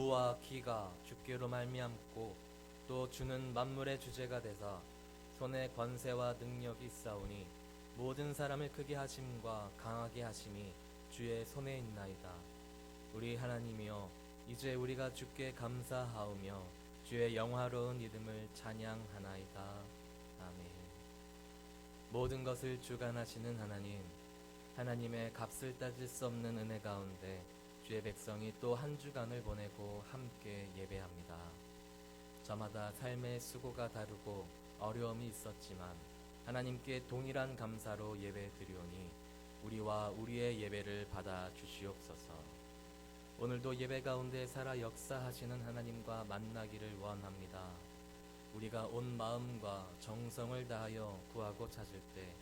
무와 기가 주께로 말미암고 또 주는 만물의 주제가 되사 손에 권세와 능력이 있사오니 모든 사람을 크게 하심과 강하게 하심이 주의 손에 있나이다. 우리 하나님이여, 이제 우리가 주께 감사하오며 주의 영화로운 이름을 찬양하나이다. 아멘. 모든 것을 주관하시는 하나님, 하나님의 값을 따질 수 없는 은혜 가운데 주의 백성이 또 한 주간을 보내고 함께 예배합니다. 저마다 삶의 수고가 다르고 어려움이 있었지만 하나님께 동일한 감사로 예배드리오니 우리와 우리의 예배를 받아 주시옵소서. 오늘도 예배 가운데 살아 역사하시는 하나님과 만나기를 원합니다. 우리가 온 마음과 정성을 다하여 구하고 찾을 때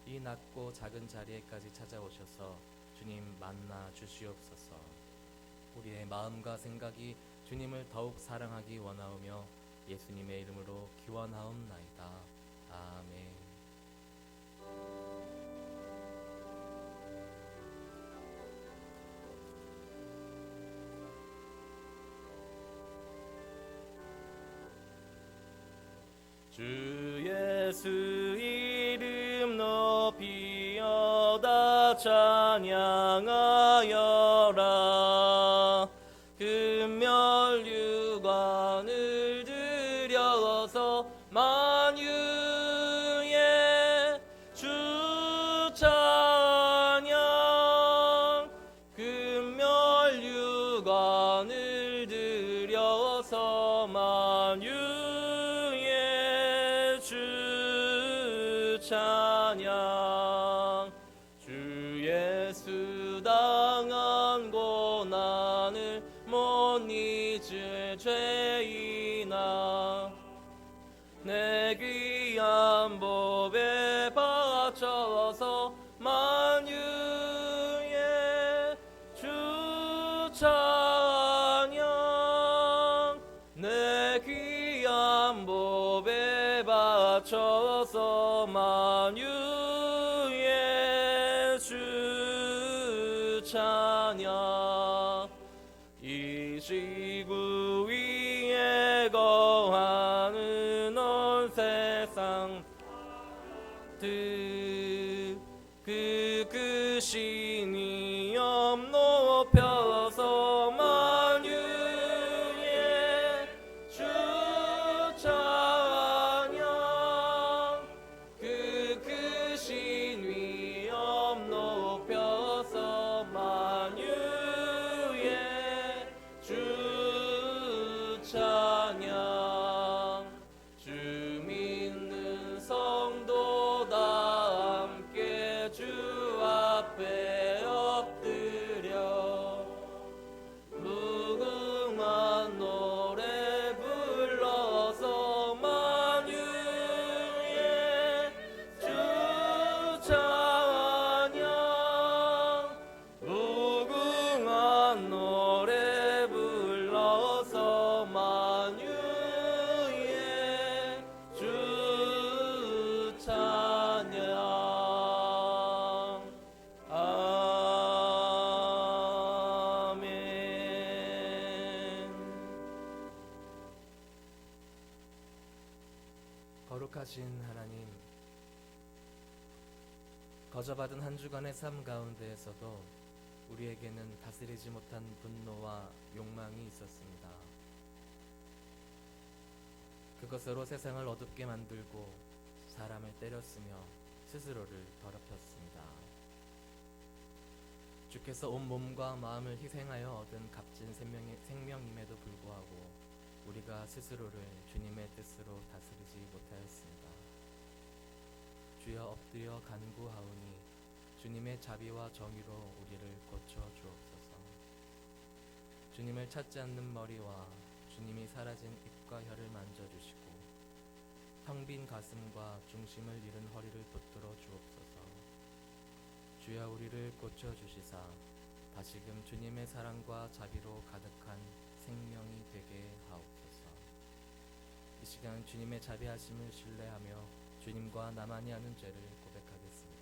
이 낮고 작은 자리에까지 찾아오셔서 주님 만나 주시옵소서. 우리의 마음과 생각이 주님을 더욱 사랑하기 원하오며 예수님의 이름으로 기원하옵나이다. 아멘. 주 예수 이름 높이어다 찬양하여라. 금멸유관을 들여서 만유의 주 찬양. 금멸유관을 들여서 만유의 주 찬양. 주 예수 당한 고난을 못 잊을 죄인아, 내 귀한 법에 바쳐서 만유의 주 찬양. 내 귀한 법에 바쳐서 만유의 주 찬양. 이 지구 위에 거하는 온 세상 그 크신 위엄 높여서 만유의 주 찬양. 그 크신 위엄 높여서 만유의 주 찬양. 주 믿는 성도 다 함께 주 앞에 엎드려 무궁한 노래 불러서 만유의 주 찬양. 무궁한 노래 불러서 만유의 주 찬양. 아멘. 거룩하신 하나님, 거저받은 한 주간의 삶 가운데에서도 우리에게는 다스리지 못한 분노와 욕망이 있었습니다. 그것으로 세상을 어둡게 만들고 사람을 때렸으며 스스로를 더럽혔습니다. 주께서 온 몸과 마음을 희생하여 얻은 값진 생명임에도 불구하고 우리가 스스로를 주님의 뜻으로 다스리지 못하였습니다. 주여, 엎드려 간구하오니 주님의 자비와 정의로 우리를 고쳐 주옵소서. 주님을 찾지 않는 머리와 주님이 사라진 입과 혀를 만져주시고 텅 빈 가슴과 중심을 잃은 허리를 붙들어 주옵소서. 주여, 우리를 고쳐 주시사 다시금 주님의 사랑과 자비로 가득한 생명이 되게 하옵소서. 이 시간 주님의 자비하심을 신뢰하며 주님과 나만이 아는 죄를 고백하겠습니다.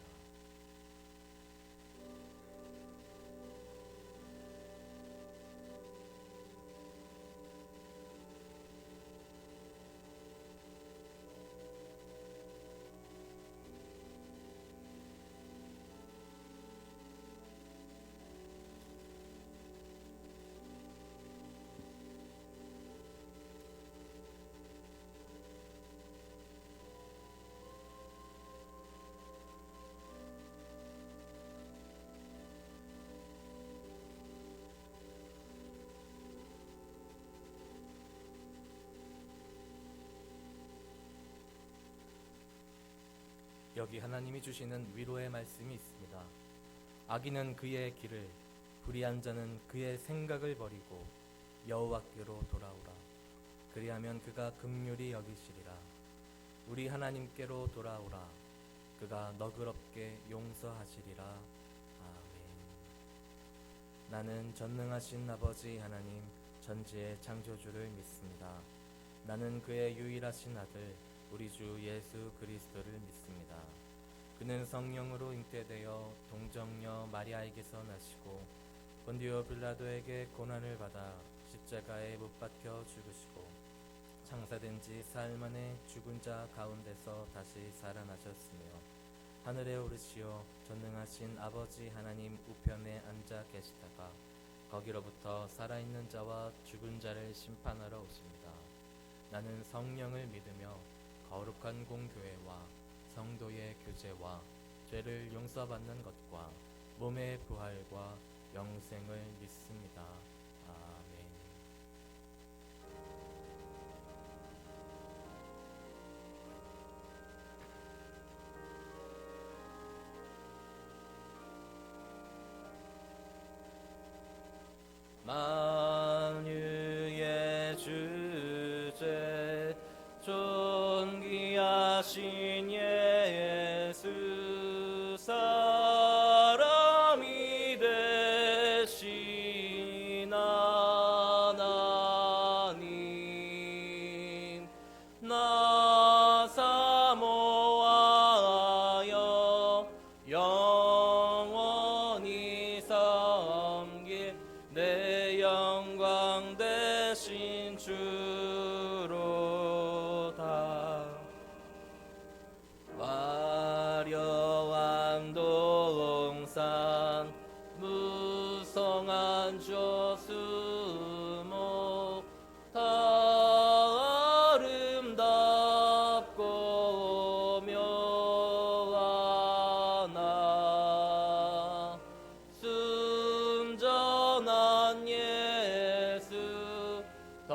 여기 하나님이 주시는 위로의 말씀이 있습니다. 악인은 그의 길을, 불의한 자는 그의 생각을 버리고 여호와께로 돌아오라. 그리하면 그가 긍휼히 여기시리라. 우리 하나님께로 돌아오라. 그가 너그럽게 용서하시리라. 아멘. 나는 전능하신 아버지 하나님, 전지의 창조주를 믿습니다. 나는 그의 유일하신 아들, 우리 주 예수 그리스도를 믿습니다. 그는 성령으로 잉태되어 동정녀 마리아에게서 나시고 본디오 빌라도에게 고난을 받아 십자가에 못 박혀 죽으시고 장사된 지 사흘 만에 죽은 자 가운데서 다시 살아나셨으며 하늘에 오르시어 전능하신 아버지 하나님 우편에 앉아 계시다가 거기로부터 살아있는 자와 죽은 자를 심판하러 오십니다. 나는 성령을 믿으며 거룩한 공교회와 성도의 교제와 죄를 용서받는 것과 몸의 부활과 영생을 믿습니다. 아멘. 만유의 주제 존귀하신 예수 사람이 되신 하나님 나 사모하여 영원히 섬길 내 영광 되신 주로다. 화려한 동산 무성한 조수목 다 아름답고 묘하나 순전한 예수 더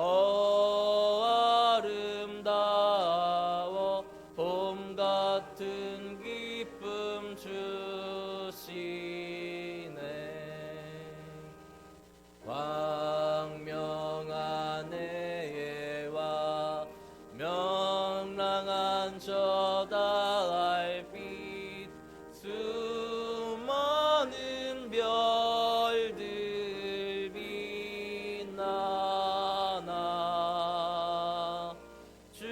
아름다워 봄 같은 기쁨 주시네. 광명한 해와 명랑한 저 달빛 수많은 별들 빛나나 주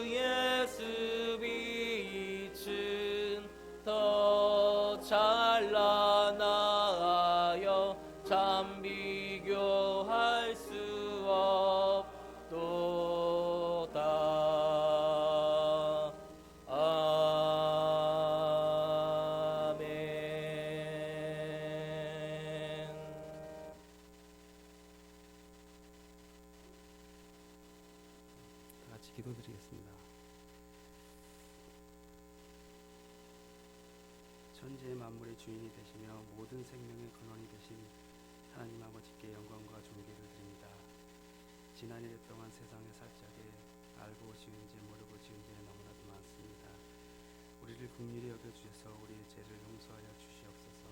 예수 빛은 더 찬란하여 참 비교할 수 없도다. 아멘. 다 같이 기도드리겠습니다. 천지의 만물의 주인이 되시며 모든 생명의 근원이 되신 하나님 아버지께 영광과 존귀를 드립니다. 지난 1일 동안 세상의 살짝에 알고 지은 죄 모르고 지은 죄 너무나도 많습니다. 우리를 긍휼히 여겨주셔서 우리의 죄를 용서하여 주시옵소서.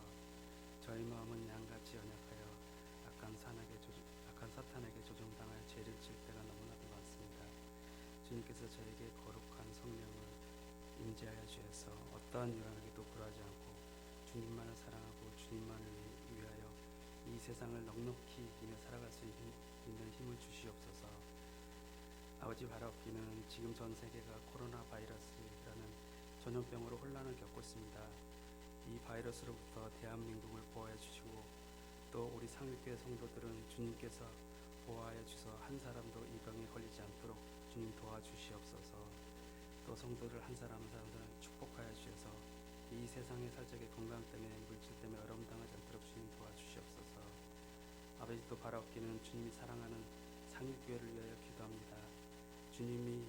저희 마음은 양같이 연약하여 악한 사탄에게 조종당하여 죄를 질 때가 너무나도 많습니다. 주님께서 저에게 거룩한 성령을 임재하여 주셔서 어떠한 유랑에게도 굴하지 않고 주님만을 사랑하고 주님만을 위하여 이 세상을 넉넉히 이기며 살아갈 수 있는 힘을 주시옵소서. 아버지 바라옵기는 지금 전 세계가 코로나 바이러스라는 전염병으로 혼란을 겪고 있습니다. 이 바이러스로부터 대한민국을 보호해 주시고 또 우리 상일교회 성도들은 주님께서 보호하여 주셔서 한 사람도 이 병에 걸리지 않도록 주님 도와주시옵소서. 또 성도들 한 사람 한 사람을 축복하여 주셔서 이 세상의 살짝의 건강 때문에 물질 때문에 어려움 당하지 않도록 주님 도와주시옵소서. 아버지 또 바라옵기는 주님이 사랑하는 상일교회를 위하여 기도합니다. 주님의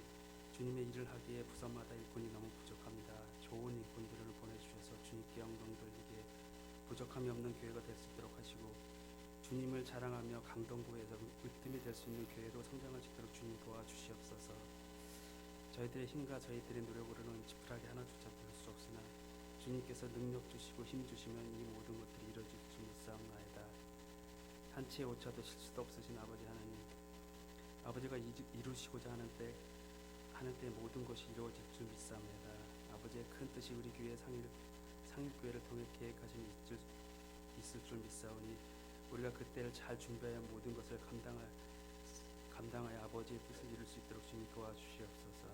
일을 하기에 부서마다 일꾼이 너무 부족합니다. 좋은 일꾼들을 보내주셔서 주님께 영광 돌리게 부족함이 없는 교회가 될 수 있도록 하시고 주님을 자랑하며 강동구에서 으뜸이 될 수 있는 교회로 성장할 수 있도록 주님 도와주시옵소서. 저희들의 힘과 저희들의 노력으로는 지푸라기 하나 조차 들 수 주님께서 능력 주시고 힘 주시면 이 모든 것들이 이루어질 줄 믿사옵나이다. 한치의 오차도 실수도 없으신 아버지 하나님, 아버지가 이루시고자 하는 때 모든 것이 이루어질 줄 믿사옵나이다. 아버지의 큰 뜻이 우리 교회 상일교회를 통해 계획하신 있을 줄 믿사오니 우리가 그때를 잘 준비하여 모든 것을 감당하여 아버지의 뜻을 이룰 수 있도록 주님 도와주시옵소서.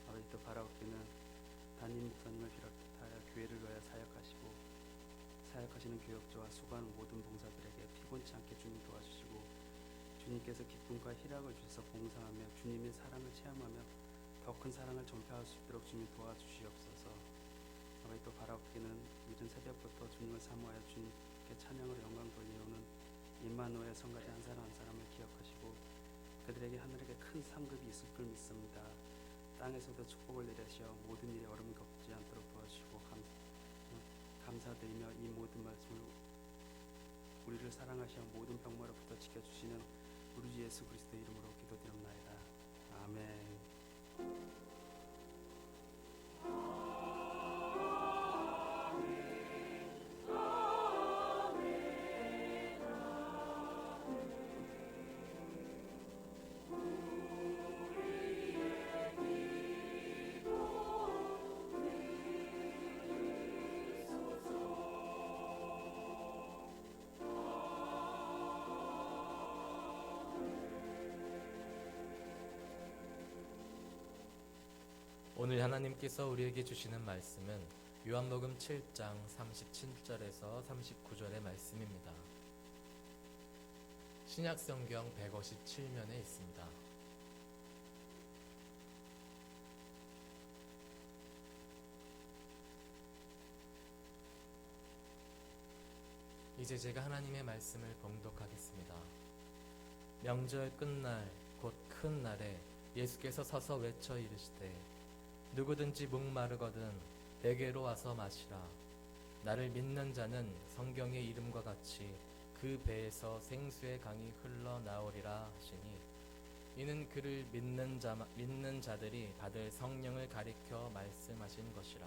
아버지 또 바라옵기는 담임 목사님을 비롯하여 교회를 위하여 사역하시는 교역자와 수고하는 모든 봉사들에게 피곤치 않게 주님 도와주시고 주님께서 기쁨과 희락을 주셔서 봉사하며 주님의 사랑을 체험하며 더 큰 사랑을 전파할 수 있도록 주님 도와주시옵소서. 아버지 또 바라옵기는 이른 새벽부터 주님을 사모하여 주님께 찬양으로 영광 돌려오는 임마누엘 성가대 한 사람 한 사람을 기억하시고 그들에게 하늘에게 큰 상급이 있을 줄 믿습니다. 땅에서도 축복을 내리시어 모든 일에 어려움이 겪지 않도록 도와주시고 감사드리며 이 모든 말씀을 우리를 사랑하시어 모든 병마로부터 지켜주시는 우리 주 예수 그리스도 이름으로 기도드립나이다. 아멘. 오늘 하나님께서 우리에게 주시는 말씀은 요한복음 7장 37절에서 39절의 말씀입니다. 신약성경 157면에 있습니다. 이제 제가 하나님의 말씀을 봉독하겠습니다. 명절 끝날 곧 큰 날에 예수께서 서서 외쳐 이르시되 누구든지 목마르거든 내게로 와서 마시라. 나를 믿는 자는 성경의 이름과 같이 그 배에서 생수의 강이 흘러나오리라 하시니 이는 그를 믿는 자들이 받을 성령을 가리켜 말씀하신 것이라.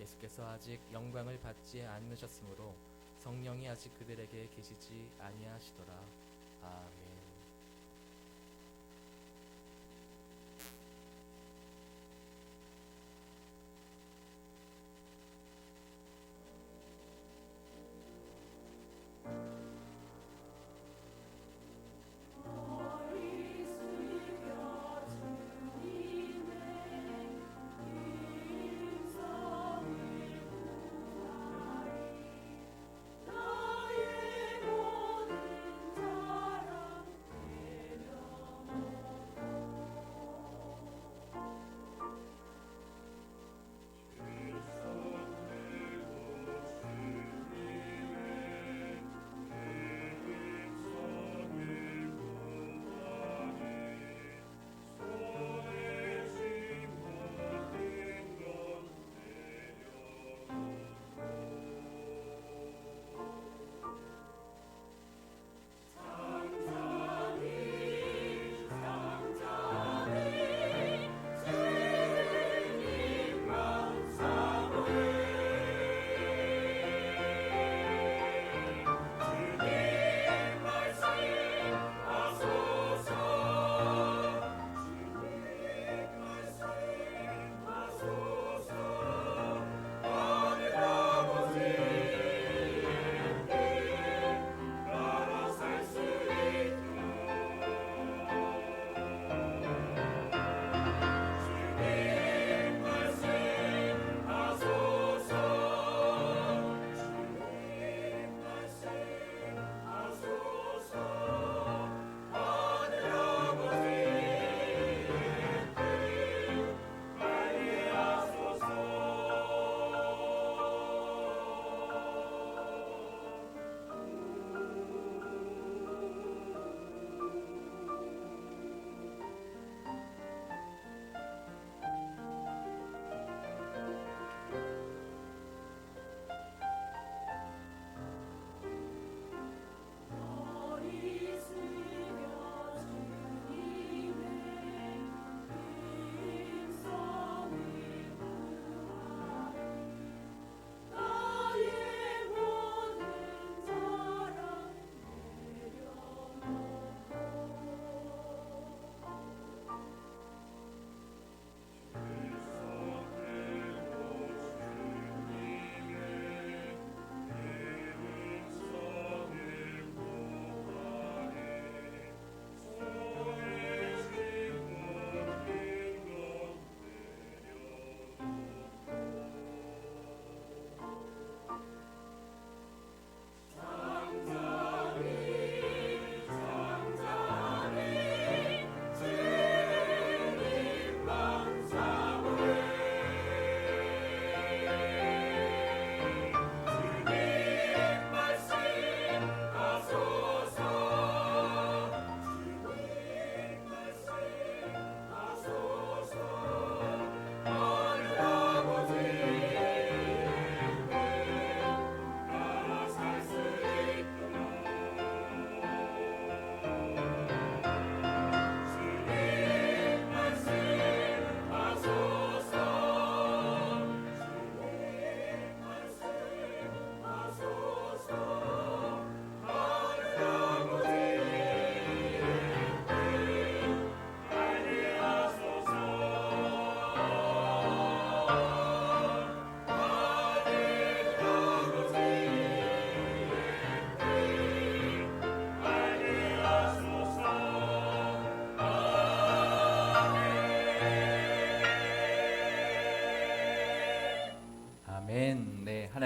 예수께서 아직 영광을 받지 않으셨으므로 성령이 아직 그들에게 계시지 아니하시더라. 아멘.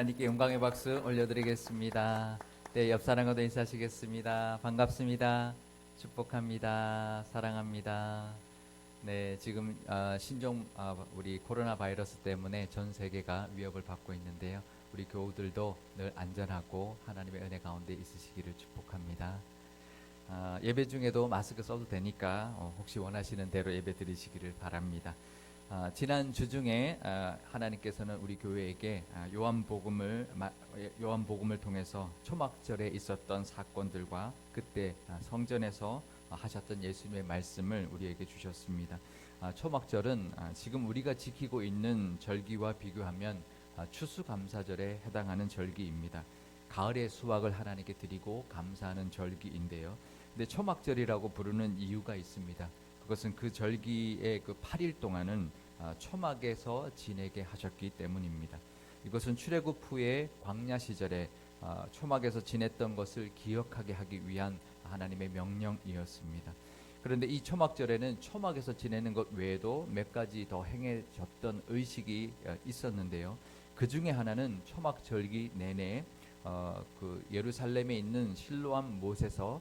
하나님께 영광의 박수 올려드리겠습니다. 네, 옆 사람과도 인사하시겠습니다. 반갑습니다. 축복합니다. 사랑합니다. 네, 지금 신종 우리 코로나 바이러스 때문에 전 세계가 위협을 받고 있는데요. 우리 교우들도 늘 안전하고 하나님의 은혜 가운데 있으시기를 축복합니다. 예배 중에도 마스크 써도 되니까 혹시 원하시는 대로 예배 드리시기를 바랍니다. 지난 주 중에 하나님께서는 우리 교회에게 요한복음을 통해서 초막절에 있었던 사건들과 그때 성전에서 하셨던 예수님의 말씀을 우리에게 주셨습니다. 초막절은 지금 우리가 지키고 있는 절기와 비교하면 추수감사절에 해당하는 절기입니다. 가을의 수확을 하나님께 드리고 감사하는 절기인데요. 근데 초막절이라고 부르는 이유가 있습니다. 그것은 그 절기의 그 8일 동안은 초막에서 지내게 하셨기 때문입니다. 이것은 출애굽 후에 광야 시절에 초막에서 지냈던 것을 기억하게 하기 위한 하나님의 명령이었습니다. 그런데 이 초막절에는 초막에서 지내는 것 외에도 몇 가지 더 행해졌던 의식이 있었는데요. 그 중에 하나는 초막절기 내내 그 예루살렘에 있는 실로암 못에서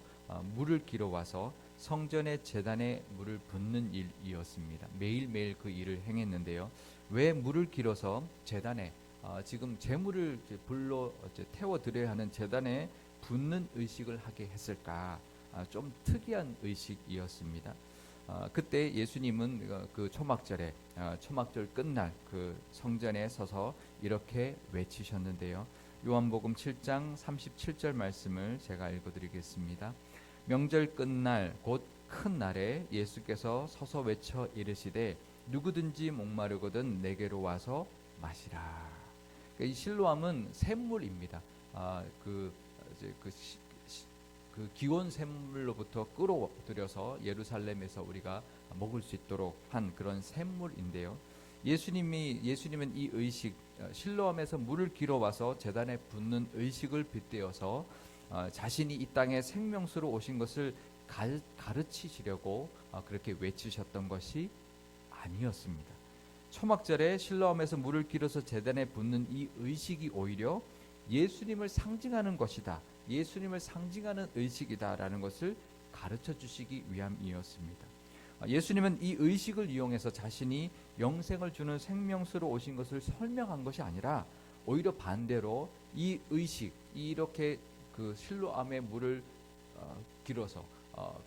물을 길어와서 성전의 제단에 물을 붓는 일이었습니다. 매일매일 그 일을 행했는데요. 왜 물을 길어서 제단에 지금 제물을 불로 태워드려야 하는 제단에 붓는 의식을 하게 했을까? 좀 특이한 의식이었습니다. 그때 예수님은 그 초막절에 초막절 끝날 그 성전에 서서 이렇게 외치셨는데요. 요한복음 7장 37절 말씀을 제가 읽어드리겠습니다. 명절 끝날 곧 큰 날에 예수께서 서서 외쳐 이르시되 누구든지 목마르거든 내게로 와서 마시라. 그러니까 이 실로암은 샘물입니다. 그 기온 샘물로부터 끌어들여서 예루살렘에서 우리가 먹을 수 있도록 한 그런 샘물인데요. 예수님은 이 의식, 실로암에서 물을 길어와서 제단에 붓는 의식을 빗대어서 자신이 이 땅에 생명수로 오신 것을 가르치시려고 그렇게 외치셨던 것이 아니었습니다. 초막절에 실로암에서 물을 길어서 제단에 붓는 이 의식이 오히려 예수님을 상징하는 것이다. 예수님을 상징하는 의식이다라는 것을 가르쳐 주시기 위함이었습니다. 예수님은 이 의식을 이용해서 자신이 영생을 주는 생명수로 오신 것을 설명한 것이 아니라 오히려 반대로 이 의식, 이렇게 그 실로암의 물을 길어서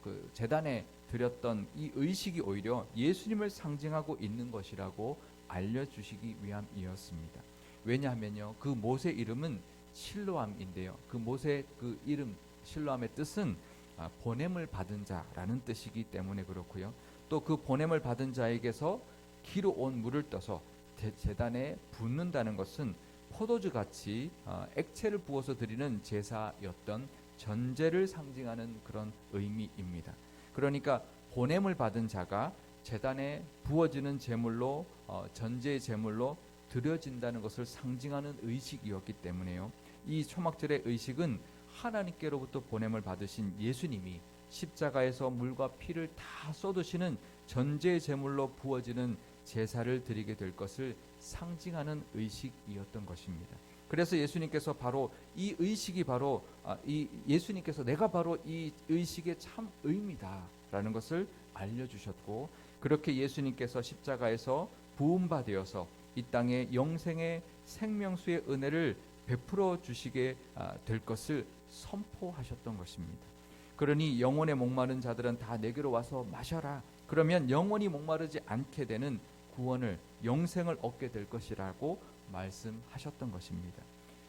그 제단에 드렸던 이 의식이 오히려 예수님을 상징하고 있는 것이라고 알려주시기 위함이었습니다. 왜냐하면요, 그 못의 이름은 실로암인데요. 그 못의 그 이름 실로암의 뜻은 보냄을 받은 자라는 뜻이기 때문에 그렇고요. 또 그 보냄을 받은 자에게서 길어온 물을 떠서 제단에 붓는다는 것은 포도주 같이 액체를 부어서 드리는 제사였던 전제를 상징하는 그런 의미입니다. 그러니까 보냄을 받은 자가 제단에 부어지는 제물로 전제의 제물로 드려진다는 것을 상징하는 의식이었기 때문에요. 이 초막절의 의식은 하나님께로부터 보냄을 받으신 예수님이 십자가에서 물과 피를 다 쏟으시는 전제의 제물로 부어지는 제사를 드리게 될 것을 상징하는 의식이었던 것입니다. 그래서 예수님께서 바로 이 의식이 바로 예수님께서 내가 바로 이 의식의 참 의미다라는 것을 알려주셨고, 그렇게 예수님께서 십자가에서 부음바 되어서 이 땅에 영생의 생명수의 은혜를 베풀어 주시게 될 것을 선포하셨던 것입니다. 그러니 영혼에 목마른 자들은 다 내게로 와서 마셔라. 그러면 영원히 목마르지 않게 되는 구원을, 영생을 얻게 될 것이라고 말씀하셨던 것입니다.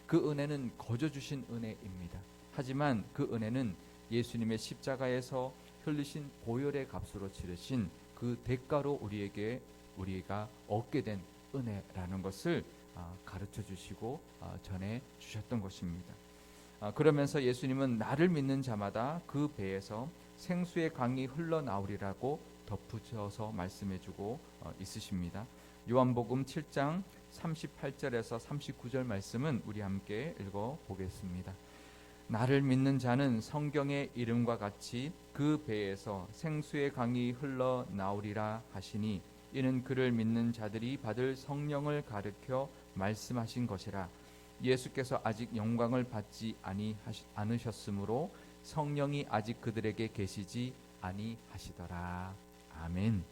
그 은혜는 거저 주신 은혜입니다. 하지만 그 은혜는 예수님의 십자가에서 흘리신 보혈의 값으로 치르신 그 대가로 우리가 얻게 된 은혜라는 것을 가르쳐 주시고 전해 주셨던 것입니다. 그러면서 예수님은 나를 믿는 자마다 그 배에서 생수의 강이 흘러나오리라고 덧붙여서 말씀해주고 있으십니다. 요한복음 7장 38절에서 39절 말씀은 우리 함께 읽어보겠습니다. 나를 믿는 자는 성경의 이름과 같이 그 배에서 생수의 강이 흘러나오리라 하시니 이는 그를 믿는 자들이 받을 성령을 가르쳐 말씀하신 것이라. 예수께서 아직 영광을 받지 않으셨으므로 성령이 아직 그들에게 계시지 아니하시더라. 아멘.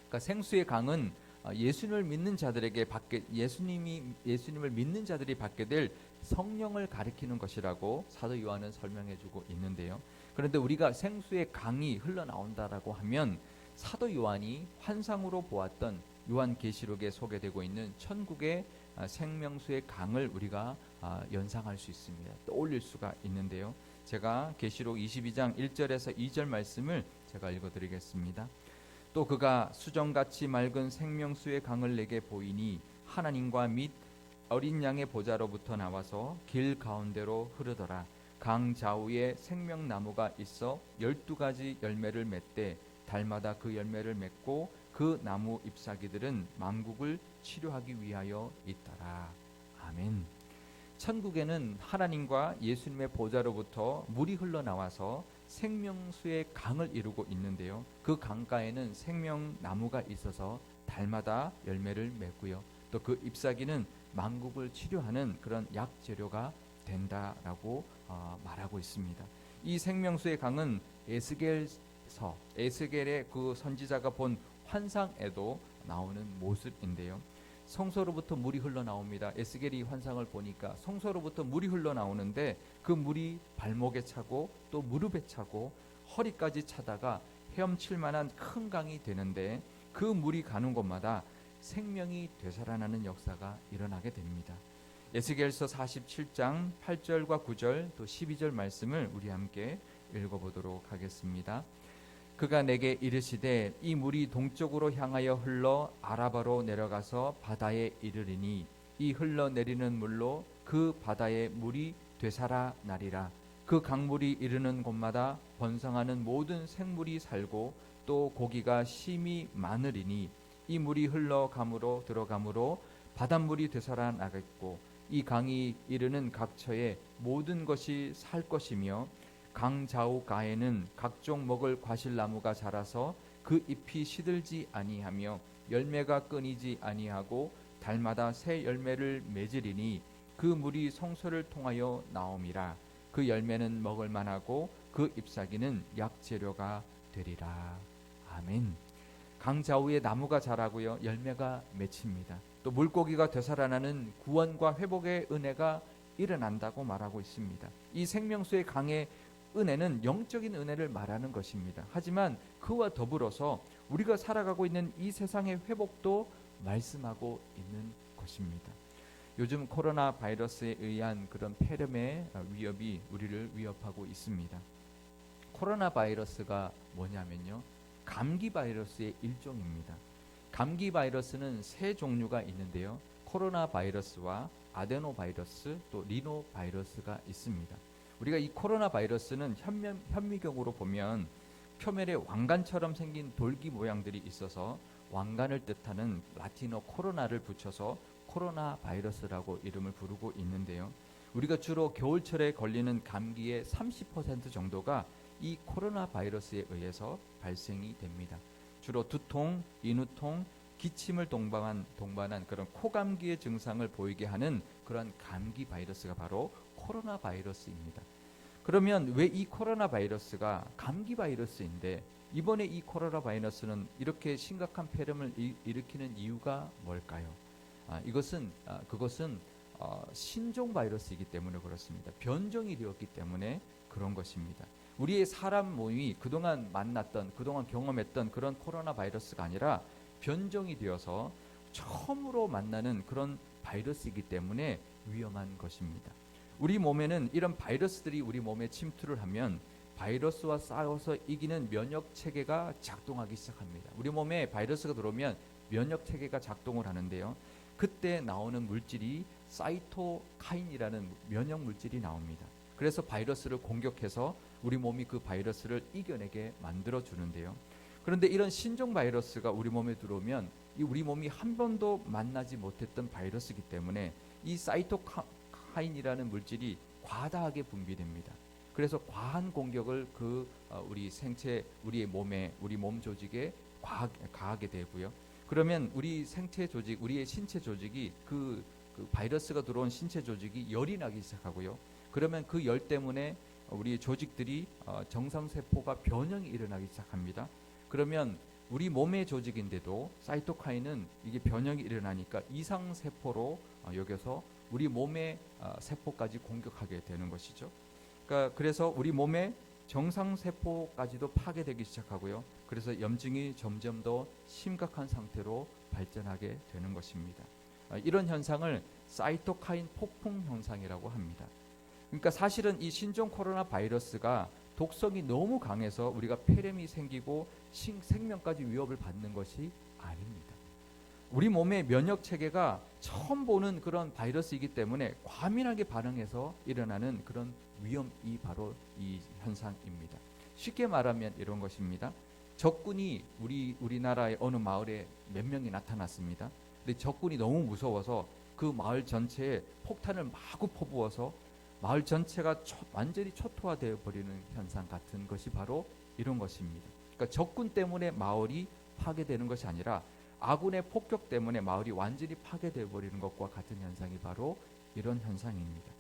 그러니까 생수의 강은 예수님을 믿는 자들에게 예수님을 믿는 자들이 받게 될 성령을 가리키는 것이라고 사도 요한은 설명해주고 있는데요. 그런데 우리가 생수의 강이 흘러나온다라고 하면 사도 요한이 환상으로 보았던 요한계시록에 소개되고 있는 천국의 생명수의 강을 우리가 연상할 수 있습니다. 떠올릴 수가 있는데요. 제가 계시록 22장 1절에서 2절 말씀을 제가 읽어드리겠습니다. 또 그가 수정같이 맑은 생명수의 강을 내게 보이니 하나님과 및 어린 양의 보좌로부터 나와서 길 가운데로 흐르더라. 강 좌우에 생명나무가 있어 12가지 열매를 맺되 달마다 그 열매를 맺고 그 나무 잎사귀들은 만국을 치료하기 위하여 있더라. 아멘. 천국에는 하나님과 예수님의 보좌로부터 물이 흘러나와서 생명수의 강을 이루고 있는데요. 그 강가에는 생명나무가 있어서 달마다 열매를 맺고요. 또 그 잎사귀는 만국을 치료하는 그런 약재료가 된다라고 말하고 있습니다. 이 생명수의 강은 에스겔의 그 선지자가 본 환상에도 나오는 모습인데요. 성소로부터 물이 흘러나옵니다. 에스겔이 환상을 보니까 성소로부터 물이 흘러나오는데 그 물이 발목에 차고 또 무릎에 차고 허리까지 차다가 헤엄칠 만한 큰 강이 되는데 그 물이 가는 곳마다 생명이 되살아나는 역사가 일어나게 됩니다. 에스겔서 47장 8절과 9절 또 12절 말씀을 우리 함께 읽어보도록 하겠습니다. 그가 내게 이르시되 이 물이 동쪽으로 향하여 흘러 아라바로 내려가서 바다에 이르리니 이 흘러내리는 물로 그 바다의 물이 되살아나리라. 그 강물이 이르는 곳마다 번성하는 모든 생물이 살고 또 고기가 심히 많으리니 이 물이 흘러가므로 들어가므로 바닷물이 되살아나겠고 이 강이 이르는 각처에 모든 것이 살 것이며 강 좌우 가에는 각종 먹을 과실나무가 자라서 그 잎이 시들지 아니하며 열매가 끊이지 아니하고 달마다 새 열매를 맺으리니 그 물이 성소를 통하여 나옴이라. 그 열매는 먹을 만하고 그 잎사귀는 약재료가 되리라. 아멘. 강 좌우에 나무가 자라고요. 열매가 맺힙니다. 또 물고기가 되살아나는 구원과 회복의 은혜가 일어난다고 말하고 있습니다. 이 생명수의 강의 은혜는 영적인 은혜를 말하는 것입니다. 하지만 그와 더불어서 우리가 살아가고 있는 이 세상의 회복도 말씀하고 있는 것입니다. 요즘 코로나 바이러스에 의한 그런 폐렴의 위협이 우리를 위협하고 있습니다. 코로나 바이러스가 뭐냐면요, 감기 바이러스의 일종입니다. 감기 바이러스는 세 종류가 있는데요. 코로나 바이러스와 아데노 바이러스 또 리노 바이러스가 있습니다. 우리가 이 코로나 바이러스는 현미경으로 보면 표면에 왕관처럼 생긴 돌기 모양들이 있어서 왕관을 뜻하는 라틴어 코로나를 붙여서 코로나 바이러스라고 이름을 부르고 있는데요. 우리가 주로 겨울철에 걸리는 감기의 30% 정도가 이 코로나 바이러스에 의해서 발생이 됩니다. 주로 두통, 인후통, 기침을 동반한 그런 코감기의 증상을 보이게 하는 그런 감기 바이러스가 바로 코로나 바이러스입니다. 그러면 왜 이 코로나 바이러스가 감기 바이러스인데 이번에 이 코로나 바이러스는 이렇게 심각한 폐렴을 일으키는 이유가 뭘까요? 그것은 신종 바이러스이기 때문에 그렇습니다. 변종이 되었기 때문에 그런 것입니다. 우리의 사람 몸이 그동안 그동안 경험했던 그런 코로나 바이러스가 아니라 변종이 되어서 처음으로 만나는 그런 바이러스이기 때문에 위험한 것입니다. 우리 몸에는 이런 바이러스들이 우리 몸에 침투를 하면 바이러스와 싸워서 이기는 면역 체계가 작동하기 시작합니다. 우리 몸에 바이러스가 들어오면 면역 체계가 작동을 하는데요. 그때 나오는 물질이 사이토카인이라는 면역 물질이 나옵니다. 그래서 바이러스를 공격해서 우리 몸이 그 바이러스를 이겨내게 만들어 주는데요. 그런데 이런 신종 바이러스가 우리 몸에 들어오면 우리 몸이 한 번도 만나지 못했던 바이러스이기 때문에 이 사이토카인이라는 물질이 과다하게 분비됩니다. 그래서 과한 공격을 우리의 몸에, 우리 몸 조직에 가하게 되고요. 그러면 우리의 신체 조직이 그 그 바이러스가 들어온 신체 조직이 열이 나기 시작하고요. 그러면 그 열 때문에 우리 조직들이 정상 세포가 변형이 일어나기 시작합니다. 그러면 우리 몸의 조직인데도 사이토카인은 이게 변형이 일어나니까 이상 세포로 여겨서 우리 몸의 세포까지 공격하게 되는 것이죠. 그러니까 그래서 우리 몸의 정상 세포까지도 파괴되기 시작하고요. 그래서 염증이 점점 더 심각한 상태로 발전하게 되는 것입니다. 이런 현상을 사이토카인 폭풍 현상이라고 합니다. 그러니까 사실은 이 신종 코로나 바이러스가 독성이 너무 강해서 우리가 폐렴이 생기고 생명까지 위협을 받는 것이 아닙니다. 우리 몸의 면역 체계가 처음 보는 그런 바이러스이기 때문에 과민하게 반응해서 일어나는 그런 위험이 바로 이 현상입니다. 쉽게 말하면 이런 것입니다. 적군이 우리나라의 어느 마을에 몇 명이 나타났습니다. 근데 적군이 너무 무서워서 그 마을 전체에 폭탄을 마구 퍼부어서 마을 전체가 완전히 초토화되어 버리는 현상 같은 것이 바로 이런 것입니다. 그러니까 적군 때문에 마을이 파괴되는 것이 아니라 아군의 폭격 때문에 마을이 완전히 파괴되어 버리는 것과 같은 현상이 바로 이런 현상입니다.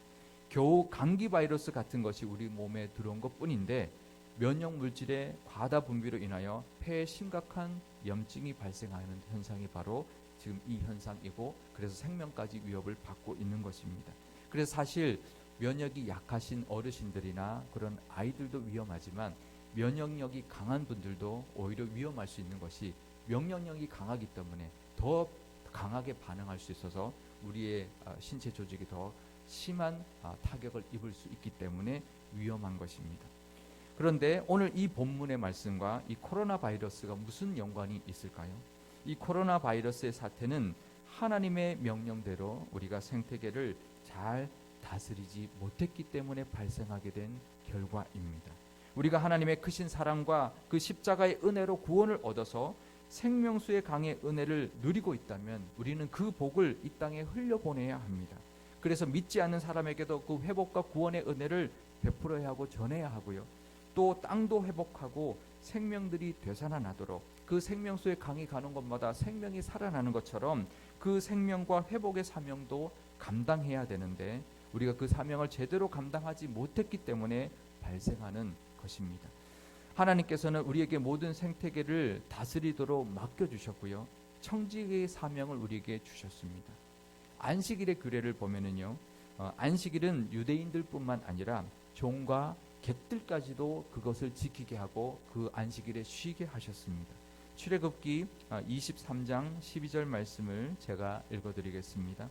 겨우 감기 바이러스 같은 것이 우리 몸에 들어온 것뿐인데 면역 물질의 과다 분비로 인하여 폐에 심각한 염증이 발생하는 현상이 바로 지금 이 현상이고, 그래서 생명까지 위협을 받고 있는 것입니다. 그래서 사실 면역이 약하신 어르신들이나 그런 아이들도 위험하지만 면역력이 강한 분들도 오히려 위험할 수 있는 것이, 면역력이 강하기 때문에 더 강하게 반응할 수 있어서 우리의 신체 조직이 더 심한 타격을 입을 수 있기 때문에 위험한 것입니다. 그런데 오늘 이 본문의 말씀과 이 코로나 바이러스가 무슨 연관이 있을까요? 이 코로나 바이러스의 사태는 하나님의 명령대로 우리가 생태계를 잘 다스리지 못했기 때문에 발생하게 된 결과입니다. 우리가 하나님의 크신 사랑과 그 십자가의 은혜로 구원을 얻어서 생명수의 강의 은혜를 누리고 있다면 우리는 그 복을 이 땅에 흘려보내야 합니다. 그래서 믿지 않는 사람에게도 그 회복과 구원의 은혜를 베풀어야 하고 전해야 하고요. 또 땅도 회복하고 생명들이 되살아나도록 그 생명수의 강이 가는 곳마다 생명이 살아나는 것처럼 그 생명과 회복의 사명도 감당해야 되는데 우리가 그 사명을 제대로 감당하지 못했기 때문에 발생하는 것입니다. 하나님께서는 우리에게 모든 생태계를 다스리도록 맡겨주셨고요. 청지기의 사명을 우리에게 주셨습니다. 안식일의 규례를 보면은요, 안식일은 유대인들뿐만 아니라 종과 객들까지도 그것을 지키게 하고 그 안식일에 쉬게 하셨습니다. 출애굽기 23장 12절 말씀을 제가 읽어드리겠습니다.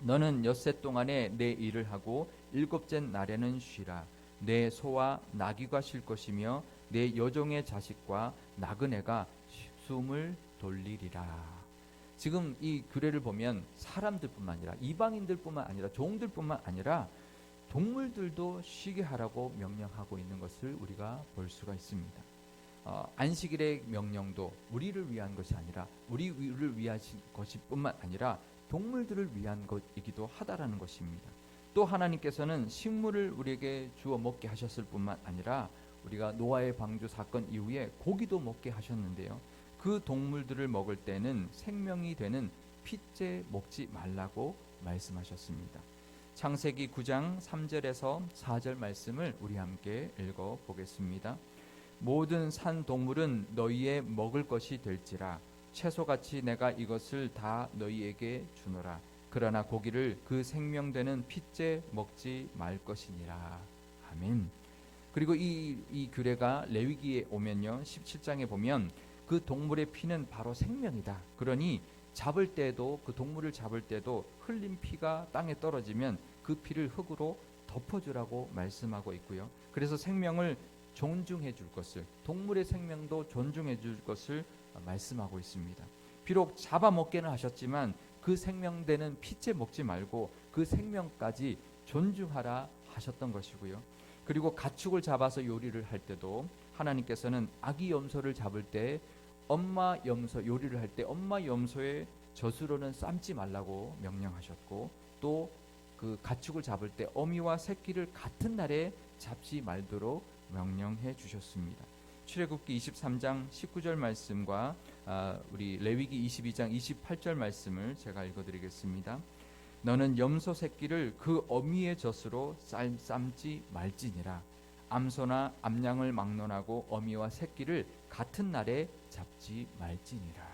너는 엿새 동안에 내 일을 하고 일곱째 날에는 쉬라. 내 소와 나귀가 쉴 것이며 내 여종의 자식과 나그네가 숨을 돌리리라. 지금 이 규례를 보면 사람들뿐만 아니라 이방인들뿐만 아니라 종들뿐만 아니라 동물들도 쉬게 하라고 명령하고 있는 것을 우리가 볼 수가 있습니다. 안식일의 명령도 우리를 위한 것이 아니라 우리를 위한 것이 뿐만 아니라 동물들을 위한 것이기도 하다라는 것입니다. 또 하나님께서는 식물을 우리에게 주어 먹게 하셨을 뿐만 아니라 우리가 노아의 방주 사건 이후에 고기도 먹게 하셨는데요. 그 동물들을 먹을 때는 생명이 되는 핏째 먹지 말라고 말씀하셨습니다. 창세기 9장 3절에서 4절 말씀을 우리 함께 읽어보겠습니다. 모든 산 동물은 너희의 먹을 것이 될지라 채소같이 내가 이것을 다 너희에게 주노라. 그러나 고기를 그 생명되는 핏째 먹지 말 것이니라. 아멘. 그리고 이 규례가 레위기에 오면요, 17장에 보면 그 동물의 피는 바로 생명이다. 그러니 잡을 때도, 그 동물을 잡을 때도 흘린 피가 땅에 떨어지면 그 피를 흙으로 덮어주라고 말씀하고 있고요. 그래서 생명을 존중해 줄 것을, 동물의 생명도 존중해 줄 것을 말씀하고 있습니다. 비록 잡아먹게는 하셨지만 그 생명되는 핏째 먹지 말고 그 생명까지 존중하라 하셨던 것이고요. 그리고 가축을 잡아서 요리를 할 때도 하나님께서는 아기 염소를 잡을 때 엄마 염소 요리를 할 때 엄마 염소의 젖으로는 삶지 말라고 명령하셨고, 또 그 가축을 잡을 때 어미와 새끼를 같은 날에 잡지 말도록 명령해 주셨습니다. 출애굽기 23장 19절 말씀과 우리 레위기 22장 28절 말씀을 제가 읽어드리겠습니다. 너는 염소 새끼를 그 어미의 젖으로 삶지 말지니라. 암소나 암양을 막론하고 어미와 새끼를 같은 날에 잡지 말지니라.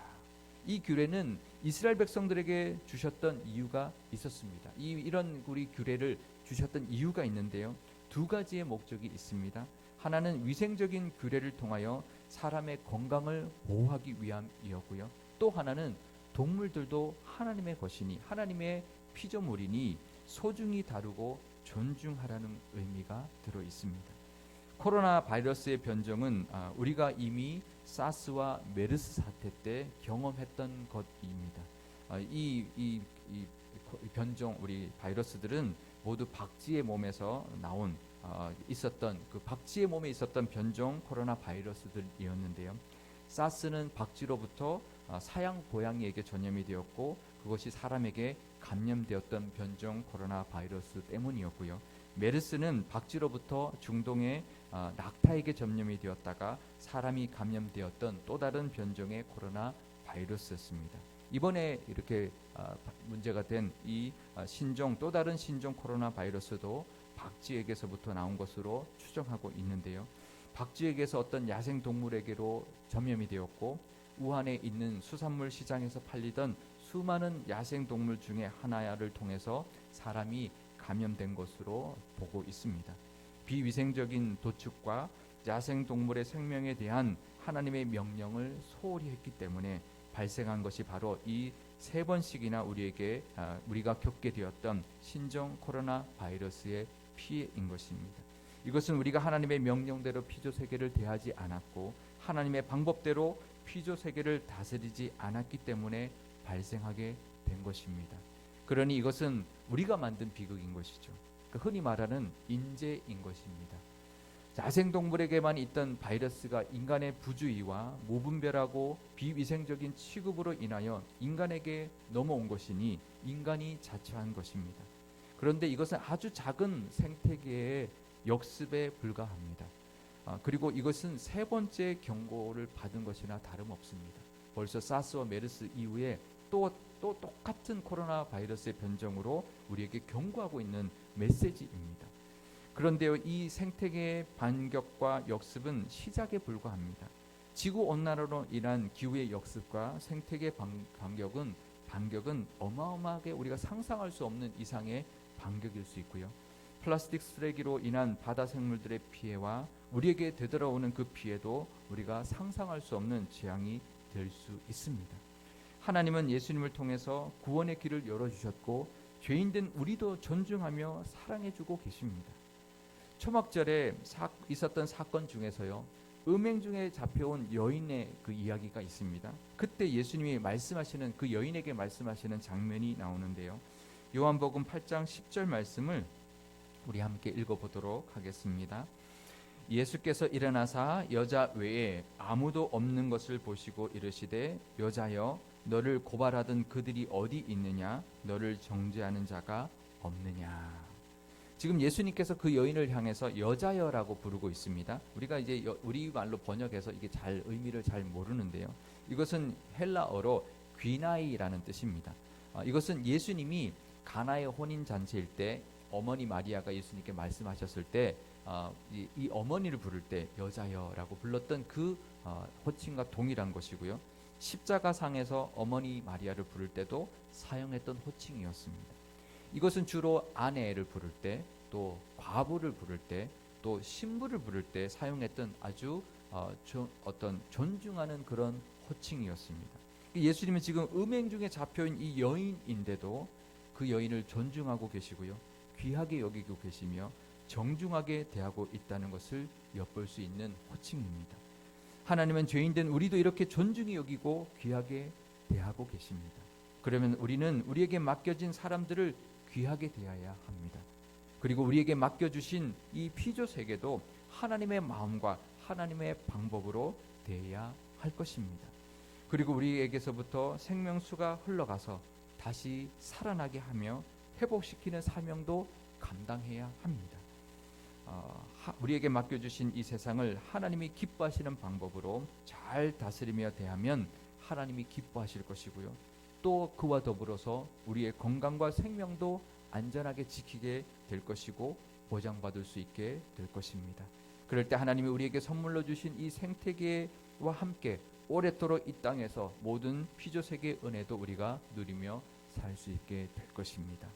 이 규례는 이스라엘 백성들에게 주셨던 이유가 있었습니다. 이런 우리 규례를 주셨던 이유가 있는데요. 두 가지의 목적이 있습니다. 하나는 위생적인 규례를 통하여 사람의 건강을 보호하기 위함이었고요. 또 하나는 동물들도 하나님의 것이니 하나님의 피조물이니 소중히 다루고 존중하라는 의미가 들어 있습니다. 코로나 바이러스의 변종은 우리가 이미 사스와 메르스 사태 때 경험했던 것입니다. 이 변종 우리 바이러스들은 모두 박쥐의 몸에서 나온 있었던 그 박쥐의 몸에 있었던 변종 코로나 바이러스들이었는데요. 사스는 박쥐로부터 사양 고양이에게 전염이 되었고 그것이 사람에게 감염되었던 변종 코로나 바이러스 때문이었고요. 메르스는 박쥐로부터 중동의 낙타에게 전염이 되었다가 사람이 감염되었던 또 다른 변종의 코로나 바이러스였습니다. 이번에 이렇게 문제가 된 이 신종 또 다른 신종 코로나 바이러스도 박쥐에게서부터 나온 것으로 추정하고 있는데요. 박쥐에게서 어떤 야생 동물에게로 전염이 되었고 우한에 있는 수산물 시장에서 팔리던 수많은 야생 동물 중에 하나를 통해서 사람이 감염된 것으로 보고 있습니다. 비위생적인 도축과 야생 동물의 생명에 대한 하나님의 명령을 소홀히 했기 때문에 발생한 것이 바로 이 세 번씩이나 우리가 겪게 되었던 신종 코로나 바이러스의 피해인 것입니다. 이것은 우리가 하나님의 명령대로 피조 세계를 대하지 않았고 하나님의 방법대로 피조 세계를 다스리지 않았기 때문에 발생하게 된 것입니다. 그러니 이것은 우리가 만든 비극인 것이죠. 흔히 말하는 인재인 것입니다. 야생동물에게만 있던 바이러스가 인간의 부주의와 무분별하고 비위생적인 취급으로 인하여 인간에게 넘어온 것이니 인간이 자초한 것입니다. 그런데 이것은 아주 작은 생태계의 역습에 불과합니다. 그리고 이것은 세 번째 경고를 받은 것이나 다름없습니다. 벌써 사스와 메르스 이후에 또 똑같은 코로나 바이러스의 변종으로 우리에게 경고하고 있는 메시지입니다. 그런데요, 이 생태계의 반격과 역습은 시작에 불과합니다. 지구온난화로 인한 기후의 역습과 생태계 반격은 어마어마하게 우리가 상상할 수 없는 이상의 반격일 수 있고요. 플라스틱 쓰레기로 인한 바다 생물들의 피해와 우리에게 되돌아오는 그 피해도 우리가 상상할 수 없는 재앙이 될 수 있습니다. 하나님은 예수님을 통해서 구원의 길을 열어주셨고 죄인된 우리도 존중하며 사랑해주고 계십니다. 초막절에 있었던 사건 중에서요, 음행 중에 잡혀온 여인의 그 이야기가 있습니다. 그때 예수님이 말씀하시는 그 여인에게 말씀하시는 장면이 나오는데요. 요한복음 8장 10절 말씀을 우리 함께 읽어보도록 하겠습니다. 예수께서 일어나사 여자 외에 아무도 없는 것을 보시고 이르시되 여자여 너를 고발하던 그들이 어디 있느냐 너를 정죄하는 자가 없느냐. 지금 예수님께서 그 여인을 향해서 여자여라고 부르고 있습니다. 우리가 이제 우리말로 번역해서 이게 잘 의미를 잘 모르는데요. 이것은 헬라어로 귀나이라는 뜻입니다. 이것은 예수님이 가나의 혼인 잔치일 때 어머니 마리아가 예수님께 말씀하셨을 때 이 어머니를 부를 때 여자여라고 불렀던 그 호칭과 동일한 것이고요. 십자가상에서 어머니 마리아를 부를 때도 사용했던 호칭이었습니다. 이것은 주로 아내를 부를 때, 또 과부를 부를 때, 또 신부를 부를 때 사용했던 아주 어떤 존중하는 그런 호칭이었습니다. 예수님은 지금 음행 중에 잡혀있는 이 여인인데도 그 여인을 존중하고 계시고요, 귀하게 여기고 계시며 정중하게 대하고 있다는 것을 엿볼 수 있는 호칭입니다. 하나님은 죄인된 우리도 이렇게 존중히 여기고 귀하게 대하고 계십니다. 그러면 우리는 우리에게 맡겨진 사람들을 귀하게 대해야 합니다. 그리고 우리에게 맡겨주신 이 피조 세계도 하나님의 마음과 하나님의 방법으로 대해야 할 것입니다. 그리고 우리에게서부터 생명수가 흘러가서 다시 살아나게 하며 회복시키는 사명도 감당해야 합니다. 우리에게 맡겨주신 이 세상을 하나님이 기뻐하시는 방법으로 잘 다스리며 대하면 하나님이 기뻐하실 것이고요. 또 그와 더불어서 우리의 건강과 생명도 안전하게 지키게 될 것이고 보장받을 수 있게 될 것입니다. 그럴 때 하나님이 우리에게 선물로 주신 이 생태계와 함께 오랫도록 이 땅에서 모든 피조세계의 은혜도 우리가 누리며 살 수 있게 될 것입니다.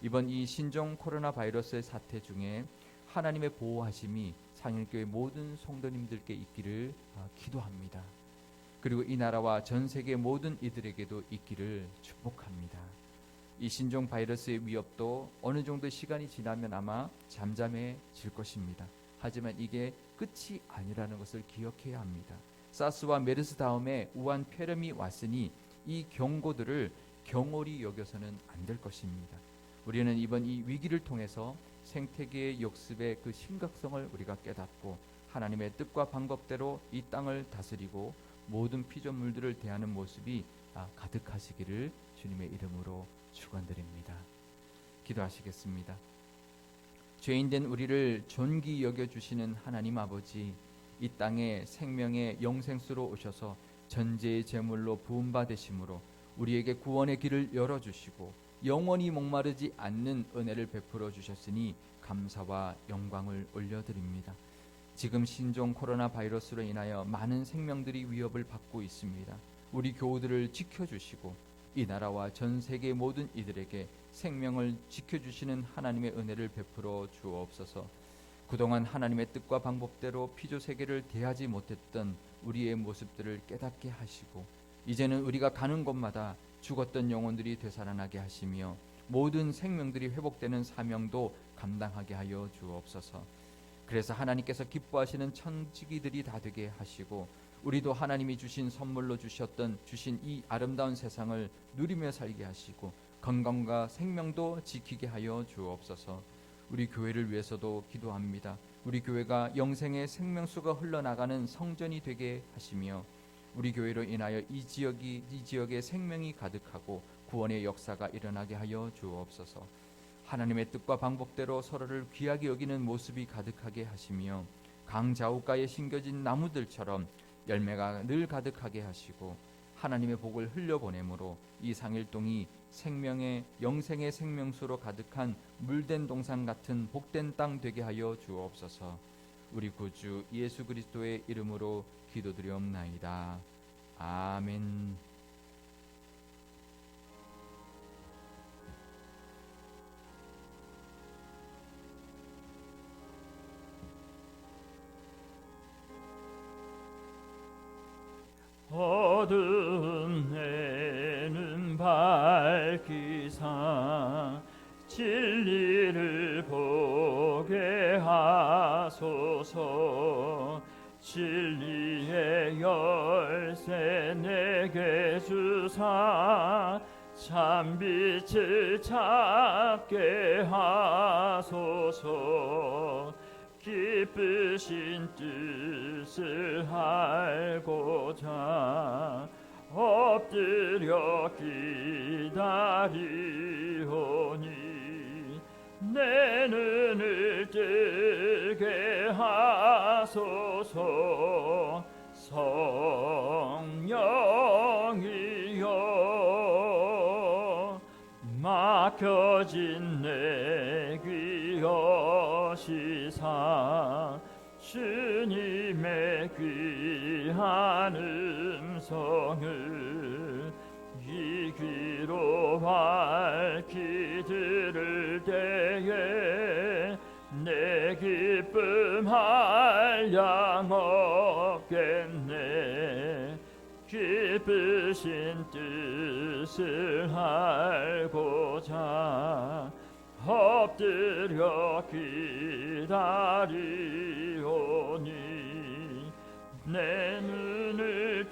이번 이 신종 코로나 바이러스의 사태 중에 하나님의 보호하심이 상일교회 모든 성도님들께 있기를 기도합니다. 그리고 이 나라와 전 세계 모든 이들에게도 있기를 축복합니다. 이 신종 바이러스의 위협도 어느 정도 시간이 지나면 아마 잠잠해질 것입니다. 하지만 이게 끝이 아니라는 것을 기억해야 합니다. 사스와 메르스 다음에 우한 폐렴이 왔으니 이 경고들을 경홀히 여겨서는 안 될 것입니다. 우리는 이번 이 위기를 통해서 생태계의 역습의 그 심각성을 우리가 깨닫고 하나님의 뜻과 방법대로 이 땅을 다스리고 모든 피조물들을 대하는 모습이 가득하시기를 주님의 이름으로 축원드립니다. 기도하시겠습니다. 죄인된 우리를 존귀 여겨주시는 하나님 아버지, 이 땅에 생명의 영생수로 오셔서 전제의 제물로 부음받으심으로 우리에게 구원의 길을 열어주시고 영원히 목마르지 않는 은혜를 베풀어 주셨으니 감사와 영광을 올려드립니다. 지금 신종 코로나 바이러스로 인하여 많은 생명들이 위협을 받고 있습니다. 우리 교우들을 지켜주시고 이 나라와 전 세계 모든 이들에게 생명을 지켜주시는 하나님의 은혜를 베풀어 주옵소서. 그동안 하나님의 뜻과 방법대로 피조세계를 대하지 못했던 우리의 모습들을 깨닫게 하시고 이제는 우리가 가는 곳마다 죽었던 영혼들이 되살아나게 하시며 모든 생명들이 회복되는 사명도 감당하게 하여 주옵소서. 그래서 하나님께서 기뻐하시는 천지기들이 다 되게 하시고 우리도 하나님이 주신 선물로 주신 이 아름다운 세상을 누리며 살게 하시고 건강과 생명도 지키게 하여 주옵소서. 우리 교회를 위해서도 기도합니다. 우리 교회가 영생의 생명수가 흘러나가는 성전이 되게 하시며 우리 교회로 인하여 이 지역에 생명이 가득하고 구원의 역사가 일어나게 하여 주옵소서. 하나님의 뜻과 방법대로 서로를 귀하게 여기는 모습이 가득하게 하시며 강좌우가에 심겨진 나무들처럼 열매가 늘 가득하게 하시고 하나님의 복을 흘려보내므로 이 상일동이 생명의 영생의 생명수로 가득한 물된 동산 같은 복된 땅 되게 하여 주옵소서. 우리 구주 예수 그리스도의 이름으로 기도드리옵나이다. 아멘. 어둠에는 밝히사 진리를 보게 하소서. 진리의 열쇠 내게 주사 참빛을 찾게 하소서. 기쁘신 뜻을 알고자 엎드려 기다리오니 내 눈을 뜨게 하소서. 성령이여 막혀진 내 귀 여시사 주님의 귀한 음성을 이 귀로 밝히 들을 때에 내 기쁨 한량 없겠네. 기쁘신 뜻을 알고자 엎드려 기다리오니 내 눈을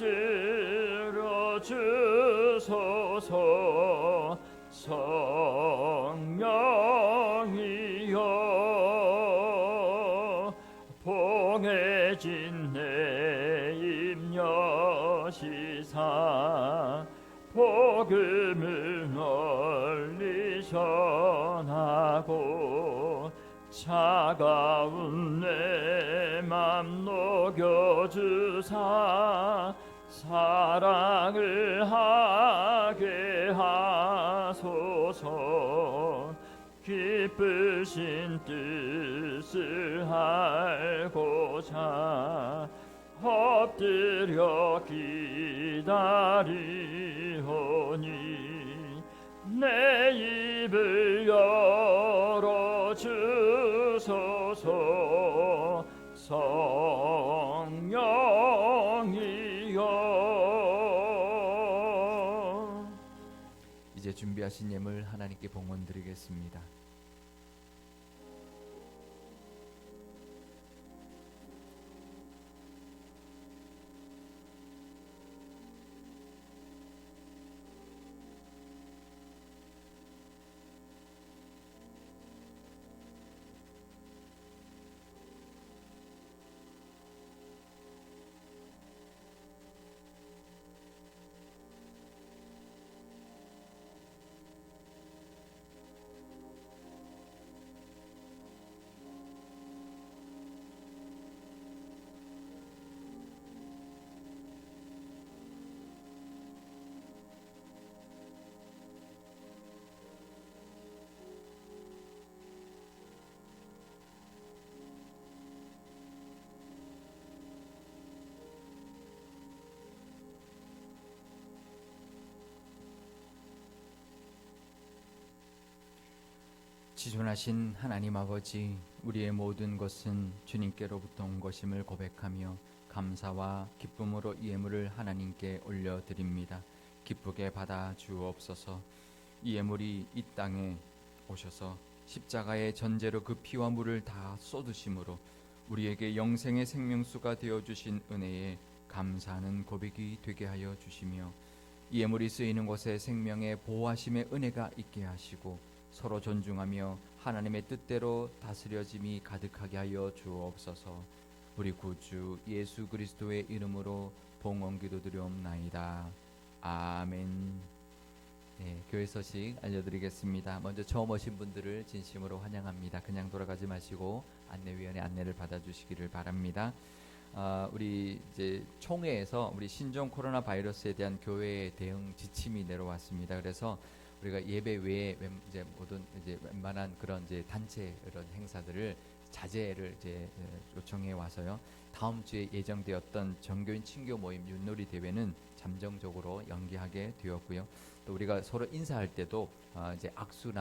들어주소서. 성령이여 봉해진 내 입 여시사 복음을 널리 전하고 차가운 내 맘 녹여주사 사랑을 하게 하소서. 기쁘신 뜻을 알고자 엎드려 기다리오니 내 입을 열어 주소서. 성령이여. 이제 준비하신 예물 하나님께 봉헌드리겠습니다. 지존하신 하나님 아버지, 우리의 모든 것은 주님께로부터 온 것임을 고백하며 감사와 기쁨으로 이 예물을 하나님께 올려드립니다. 기쁘게 받아 주옵소서. 이 예물이 이 땅에 오셔서 십자가의 전제로 그 피와 물을 다 쏟으심으로 우리에게 영생의 생명수가 되어주신 은혜에 감사하는 고백이 되게 하여 주시며, 이 예물이 쓰이는 곳에 생명의 보호하심의 은혜가 있게 하시고 서로 존중하며 하나님의 뜻대로 다스려짐이 가득하게 하여 주옵소서. 우리 구주 예수 그리스도의 이름으로 봉헌 기도드리옵나이다. 아멘. 네, 교회 소식 알려드리겠습니다. 먼저 처음 오신 분들을 진심으로 환영합니다. 그냥 돌아가지 마시고 안내위원회 안내를 받아주시기를 바랍니다. 우리 이제 총회에서 우리 신종 코로나 바이러스에 대한 교회의 대응 지침이 내려왔습니다. 그래서 우리가 예배 외에 이제 모든 이제 웬만한 그런 이제 단체 이런 행사들을 자제를 이제 요청해 와서요. 다음 주에 예정되었던 정교인 친교 모임 윷놀이 대회는 잠정적으로 연기하게 되었고요. 또 우리가 서로 인사할 때도 이제 악수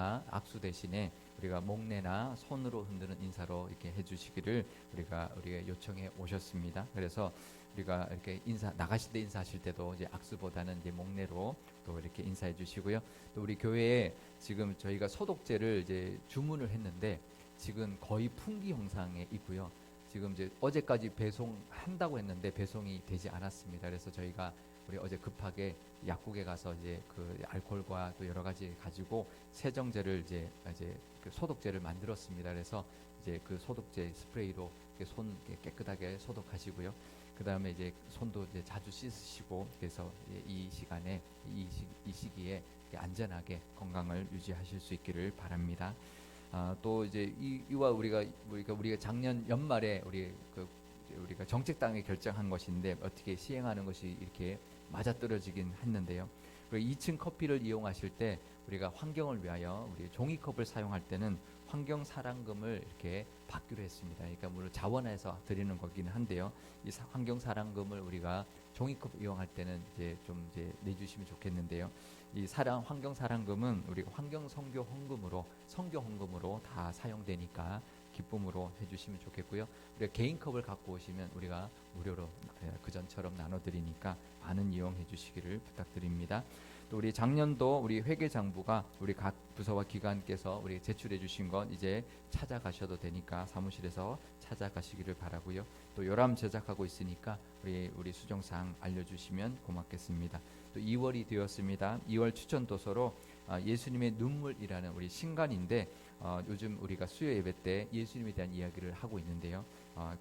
대신에 우리가 목례나 손으로 흔드는 인사로 이렇게 해주시기를 우리가 요청해 오셨습니다. 그래서 우리가 이렇게 나가실 때 인사하실 때도 이제 악수보다는 이제 목례로 또 이렇게 인사해 주시고요. 또 우리 교회에 지금 저희가 소독제를 이제 주문을 했는데 지금 거의 풍기 형상에 있고요. 지금 이제 어제까지 배송한다고 했는데 배송이 되지 않았습니다. 그래서 저희가 우리 어제 급하게 약국에 가서 이제 그 알코올과 또 여러 가지 가지고 세정제를 이제 그 소독제를 만들었습니다. 그래서 이제 그 소독제 스프레이로 손 깨끗하게 소독하시고요. 그 다음에 이제 손도 이제 자주 씻으시고, 그래서 이 시간에 이 시기에 안전하게 건강을 유지하실 수 있기를 바랍니다. 또 이제 이와 우리가 작년 연말에 우리가 정책당에 결정한 것인데 어떻게 시행하는 것이 이렇게 맞아떨어지긴 했는데요. 2층 커피를 이용하실 때 우리가 환경을 위하여 우리 종이컵을 사용할 때는 환경 사랑금을 이렇게 받기로 했습니다. 그러니까 물론 자원해서 드리는 거기는 한데요. 이 환경 사랑금을 우리가 종이컵 이용할 때는 이제 내주시면 좋겠는데요. 이 환경 사랑금은 우리가 환경 선교 헌금으로 다 사용되니까 기쁨으로 해주시면 좋겠고요. 우리가 개인 컵을 갖고 오시면 우리가 무료로 그전처럼 나눠드리니까 많은 이용해 주시기를 부탁드립니다. 또 우리 작년도 우리 회계장부가 우리 각 부서와 기관께서 우리 제출해 주신 건 이제 찾아가셔도 되니까 사무실에서 찾아가시기를 바라고요. 또 요람 제작하고 있으니까 우리 수정사항 알려주시면 고맙겠습니다. 또 2월이 되었습니다. 2월 추천 도서로 예수님의 눈물이라는 우리 신간인데 요즘 우리가 수요 예배 때 예수님에 대한 이야기를 하고 있는데요.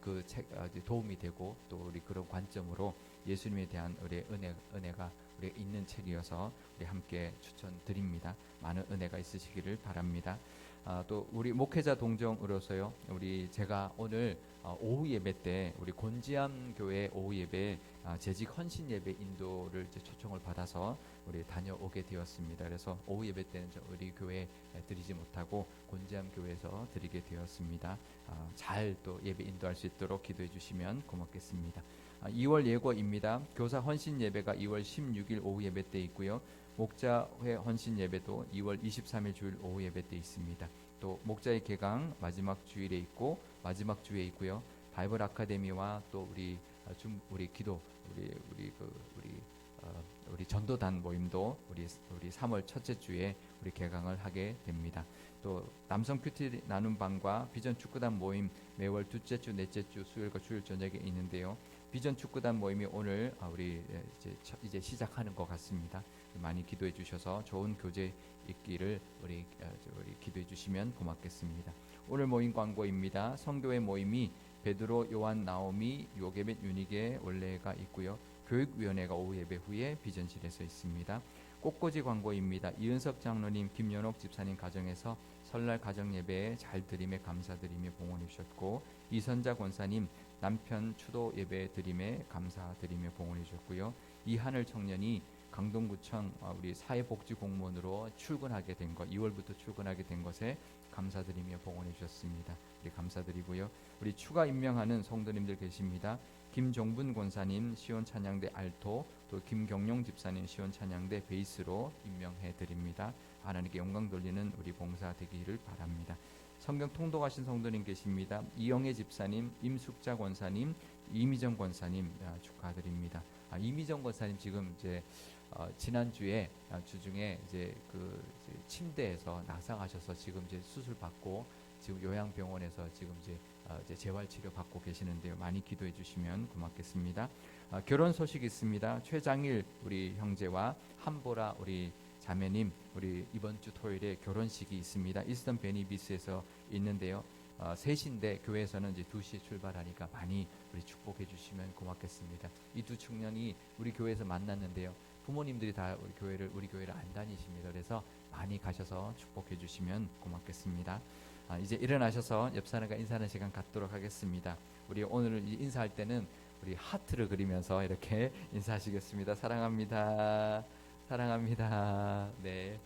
그 책 도움이 되고 또 우리 그런 관점으로 예수님에 대한 우리의 은혜가 우리 있는 책이어서 우리 함께 추천드립니다. 많은 은혜가 있으시기를 바랍니다. 또 우리 목회자 동정으로서요. 제가 오늘 오후 예배 때 우리 곤지암 교회 오후 예배 재직 헌신 예배 인도를 이제 초청을 받아서 우리 다녀오게 되었습니다. 그래서 오후 예배 때는 우리 교회 드리지 못하고 곤지암 교회에서 드리게 되었습니다. 잘 또 예배 인도할 수 있도록 기도해 주시면 고맙겠습니다. 2월 예고입니다. 교사 헌신 예배가 2월 16일 오후 예배 때 있고요. 목자회 헌신 예배도 2월 23일 주일 오후 예배 때 있습니다. 또 목자의 개강 마지막 주일에 있고 마지막 주에 있고요. 바이블 아카데미와 또 우리 기도 우리 전도단 모임도 우리 3월 첫째 주에 우리 개강을 하게 됩니다. 또 남성 큐티 나눔 방과 비전 축구단 모임 매월 둘째 주, 넷째 주 수요일과 주일 저녁에 있는데요. 비전 축구단 모임이 오늘 우리 이제 시작하는 것 같습니다. 많이 기도해 주셔서 좋은 교제 있기를 우리 기도해 주시면 고맙겠습니다. 오늘 모임 광고입니다. 성교회 모임이 베드로, 요한, 나오미, 요게벳, 유니게 원래가 있고요. 교육위원회가 오후 예배 후에 비전실에서 있습니다. 꽃꽂이 광고입니다. 이은석 장로님, 김연옥 집사님 가정에서 설날 가정 예배에 잘 드림에 감사드리며 봉헌해 주셨고, 이선자 권사님 남편 추도 예배 드림에 감사드리며 봉헌해 주셨고요. 이하늘 청년이 강동구청 우리 사회복지공무원으로 출근하게 된 것, 2월부터 출근하게 된 것에 감사드리며 봉헌해 주셨습니다. 우리 감사드리고요. 우리 추가 임명하는 성도님들 계십니다. 김종분 권사님 시온 찬양대 알토, 또 김경용 집사님 시온 찬양대 베이스로 임명해 드립니다. 하나님께 영광 돌리는 우리 봉사 되기를 바랍니다. 성경 통독하신 성도님 계십니다. 이영애 집사님, 임숙자 권사님, 이미정 권사님 축하드립니다. 이미정 권사님 지금 이제 지난주에 주중에 이제 침대에서 낙상하셔서 지금 이제 수술 받고 지금 요양병원에서 지금 이제 재활 치료 받고 계시는데요. 많이 기도해 주시면 고맙겠습니다. 결혼 소식 있습니다. 최장일 우리 형제와 한보라 우리 자매님 우리 이번 주 토요일에 결혼식이 있습니다. 이스턴 베니비스에서 있는데요. 3시인데 교회에서는 이제 2시에 출발하니까 많이 우리 축복해 주시면 고맙겠습니다. 이 두 청년이 우리 교회에서 만났는데요. 부모님들이 다 우리 교회를 안 다니십니다. 그래서 많이 가셔서 축복해 주시면 고맙겠습니다. 이제 일어나셔서 옆 사람과 인사하는 시간 갖도록 하겠습니다. 우리 오늘 인사할 때는 우리 하트를 그리면서 이렇게 인사하시겠습니다. 사랑합니다. 사랑합니다. 네.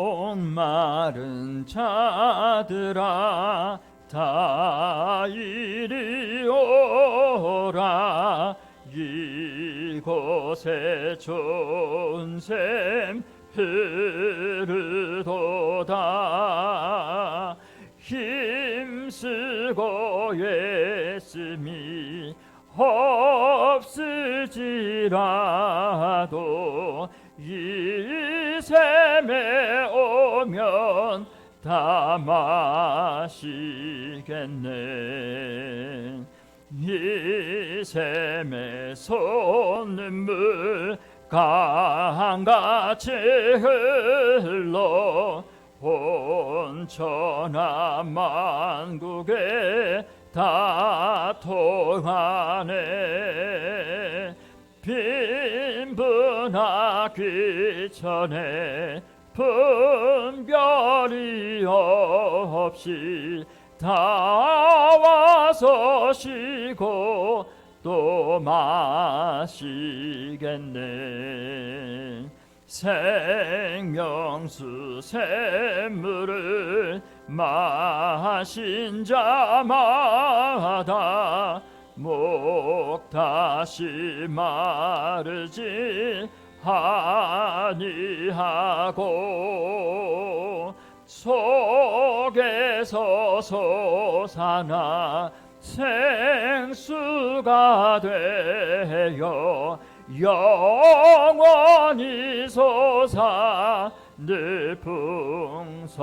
목마른 자들아 다 이리 오라. 이곳에 좋은 샘 흐르도다. 힘쓰고 애씀이 없을지라도 이 샘에 오면 다 마시겠네. 이 샘에 솟는물 강같이 흘러 온 천하 만국에 다 통하네. 빈분하기 전에 분별이 없이 다 와서 쉬고 또 마시겠네. 생명수 샘물을 마신 자마다 목 다시 마르지 아니하고 속에서 솟아나 생수가 되어 영원히 솟아 늘 풍성하리.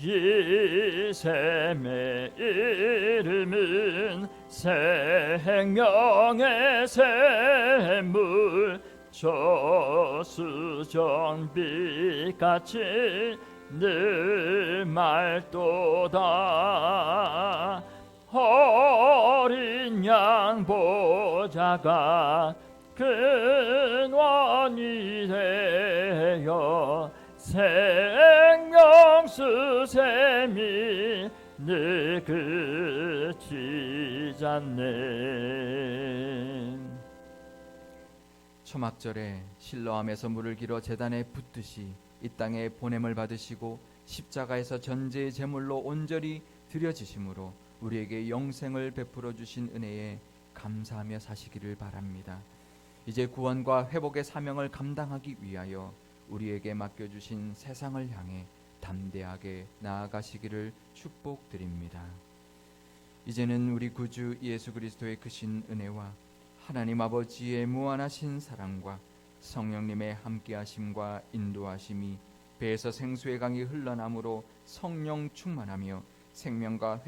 이 샘의 이름은 생명의 샘물, 저수정빛같이 늘 맑도다. 어린 양 보좌가 근원이 되어 생명 수샘이 늘 그치지 않네. 초막절에 실로암에서 물을 길어 제단에 붓듯이 이 땅에 보냄을 받으시고 십자가에서 전제의 제물로 온전히 드려지심으로 우리에게 영생을 베풀어 주신 은혜에 감사하며 사시기를 바랍니다. 이제 구원과 회복의 사명을 감당하기 위하여 우리에게 맡겨주신 세상을 향해 담대하게 나아가시기를 축복드립니다. 이제는 우리 구주 예수 그리스도의 크신 은혜와 하나님 아버지의 무한하신 사랑과 성령님의 함께하심과 인도하심이 배에서 생수의 강이 흘러나므로 성령 충만하며 생명과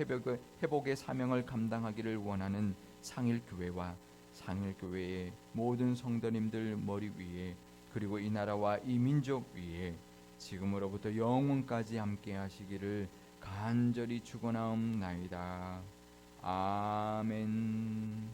회복의 사명을 감당하기를 원하는 상일교회와 상일교회의 모든 성도님들 머리 위에 그리고 이 나라와 이 민족 위에 지금으로부터 영원까지 함께 하시기를 간절히 축원하옵나이다. 아멘.